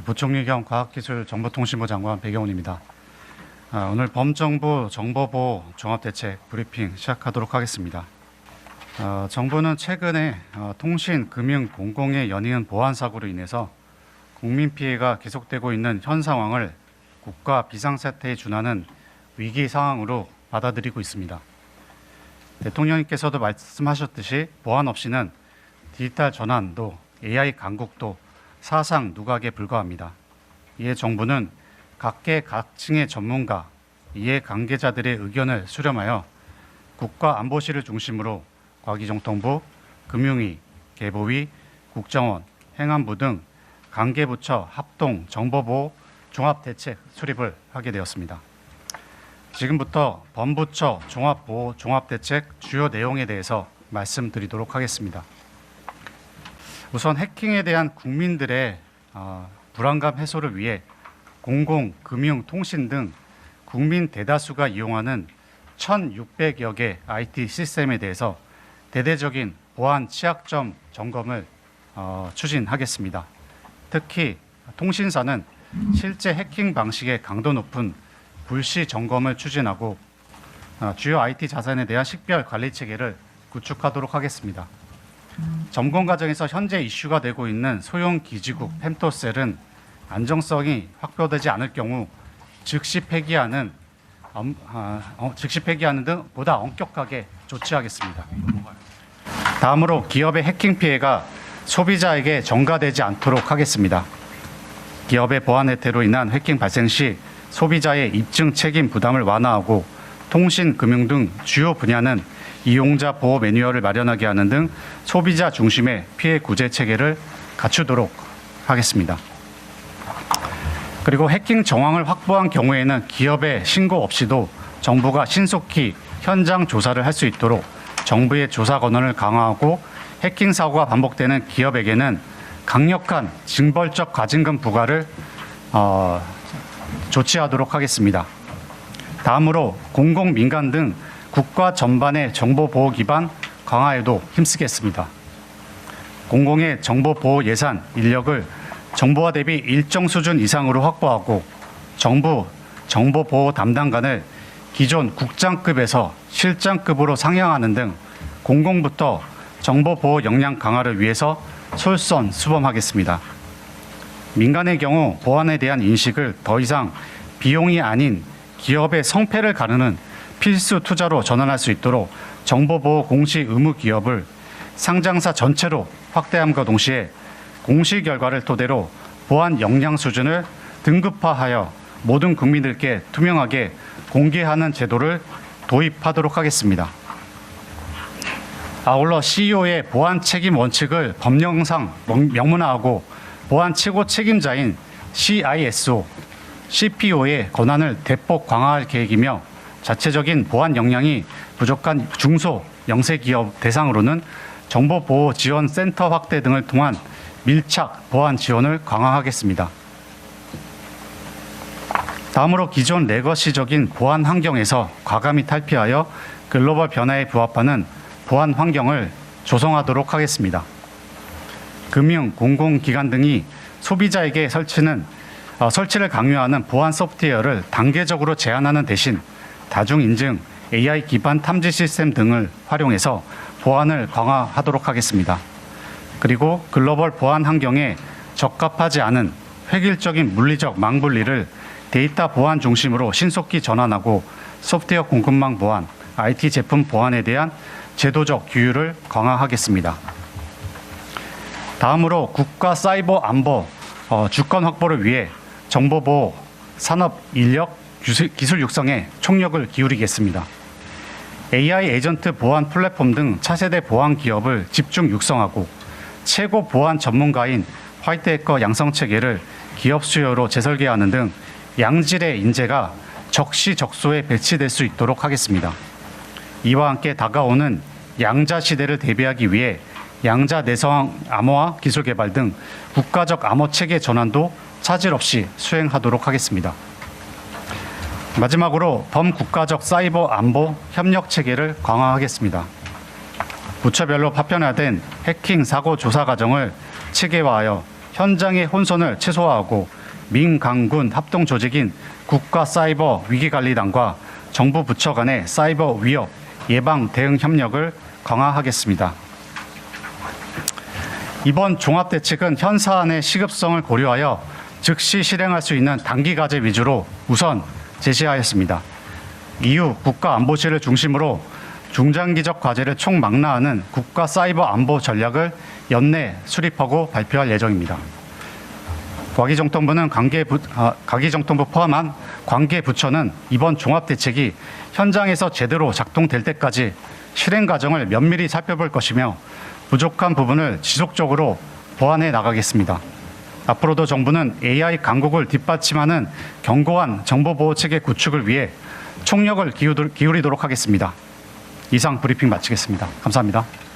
부총리 겸 과학기술정보통신부 장관 배경훈입니다. 오늘 범정부 정보보호 종합대책 브리핑 시작하도록 하겠습니다. 정부는 최근에 통신, 금융, 공공의 연이은 보안 사고로 인해서 국민 피해가 계속되고 있는 현 상황을 국가 비상사태에 준하는 위기 상황으로 받아들이고 있습니다. 대통령님께서도 말씀하셨듯이 보안 없이는 디지털 전환도 AI 강국도 사상 누각에 불과합니다. 이에 정부는 각계 각층의 전문가, 이해관계자들의 의견을 수렴하여 국가안보실을 중심으로 과기정통부, 금융위, 개보위, 국정원, 행안부 등 관계부처 합동 정보보호 종합대책 수립을 하게 되었습니다. 지금부터 범부처 종합보호 종합대책 주요 내용에 대해서 말씀드리도록 하겠습니다. 우선 해킹에 대한 국민들의 불안감 해소를 위해 공공, 금융, 통신 등 국민 대다수가 이용하는 1,600여 개 IT 시스템에 대해서 대대적인 보안 취약점 점검을 추진하겠습니다. 특히 통신사는 실제 해킹 방식의 강도 높은 불시 점검을 추진하고 주요 IT 자산에 대한 식별 관리 체계를 구축하도록 하겠습니다. 점검 과정에서 현재 이슈가 되고 있는 소형 기지국 펜토셀은 안정성이 확보되지 않을 경우 즉시 폐기하는 등 보다 엄격하게 조치하겠습니다. 다음으로 기업의 해킹 피해가 소비자에게 전가되지 않도록 하겠습니다. 기업의 보안 혜택으로 인한 해킹 발생 시 소비자의 입증 책임 부담을 완화하고 통신, 금융 등 주요 분야는 이용자 보호 매뉴얼을 마련하게 하는 등 소비자 중심의 피해 구제 체계를 갖추도록 하겠습니다. 그리고 해킹 정황을 확보한 경우에는 기업의 신고 없이도 정부가 신속히 현장 조사를 할 수 있도록 정부의 조사 권한을 강화하고 해킹 사고가 반복되는 기업에게는 강력한 징벌적 과징금 부과를 조치하도록 하겠습니다. 다음으로 공공, 민간 등 국가 전반의 정보보호 기반 강화에도 힘쓰겠습니다. 공공의 정보보호 예산, 인력을 정부와 대비 일정 수준 이상으로 확보하고 정부 정보보호 담당관을 기존 국장급에서 실장급으로 상향하는 등 공공부터 정보보호 역량 강화를 위해서 솔선수범하겠습니다. 민간의 경우 보안에 대한 인식을 더 이상 비용이 아닌 기업의 성패를 가르는 필수 투자로 전환할 수 있도록 정보보호 공시 의무 기업을 상장사 전체로 확대함과 동시에 공시 결과를 토대로 보안 역량 수준을 등급화하여 모든 국민들께 투명하게 공개하는 제도를 도입하도록 하겠습니다. 아울러 CEO의 보안 책임 원칙을 법령상 명문화하고 보안 최고 책임자인 CISO, CPO의 권한을 대폭 강화할 계획이며 자체적인 보안 역량이 부족한 중소, 영세기업 대상으로는 정보보호 지원 센터 확대 등을 통한 밀착 보안 지원을 강화하겠습니다. 다음으로 기존 레거시적인 보안 환경에서 과감히 탈피하여 글로벌 변화에 부합하는 보안 환경을 조성하도록 하겠습니다. 금융, 공공기관 등이 소비자에게 설치를 강요하는 보안 소프트웨어를 단계적으로 제한하는 대신 다중인증, AI 기반 탐지 시스템 등을 활용해서 보안을 강화하도록 하겠습니다. 그리고 글로벌 보안 환경에 적합하지 않은 획일적인 물리적 망분리를 데이터 보안 중심으로 신속히 전환하고 소프트웨어 공급망 보안, IT 제품 보안에 대한 제도적 규율을 강화하겠습니다. 다음으로 국가 사이버 안보 주권 확보를 위해 정보보호, 산업 인력, 기술 육성에 총력을 기울이겠습니다. AI 에이전트 보안 플랫폼 등 차세대 보안 기업을 집중 육성하고 최고 보안 전문가인 화이트 해커 양성 체계를 기업 수요로 재설계하는 등 양질의 인재가 적시적소에 배치될 수 있도록 하겠습니다. 이와 함께 다가오는 양자 시대를 대비하기 위해 양자 내성 암호화 기술 개발 등 국가적 암호 체계 전환도 차질 없이 수행하도록 하겠습니다. 마지막으로 범국가적 사이버 안보 협력 체계를 강화하겠습니다. 부처별로 파편화된 해킹 사고 조사 과정을 체계화하여 현장의 혼선을 최소화하고 민강군 합동 조직인 국가사이버 위기관리단과 정부 부처 간의 사이버 위협 예방 대응 협력을 강화하겠습니다. 이번 종합대책은 현 사안의 시급성을 고려하여 즉시 실행할 수 있는 단기 과제 위주로 우선 제시하였습니다. 이후 국가안보실을 중심으로 중장기적 과제를 총망라하는 국가사이버 안보 전략을 연내 수립하고 발표할 예정입니다. 과기정통부 포함한 관계 부처는 이번 종합대책이 현장에서 제대로 작동될 때까지 실행 과정을 면밀히 살펴볼 것이며 부족한 부분을 지속적으로 보완해 나가겠습니다. 앞으로도 정부는 AI 강국을 뒷받침하는 견고한 정보보호체계 구축을 위해 총력을 기울이도록 하겠습니다. 이상 브리핑 마치겠습니다. 감사합니다.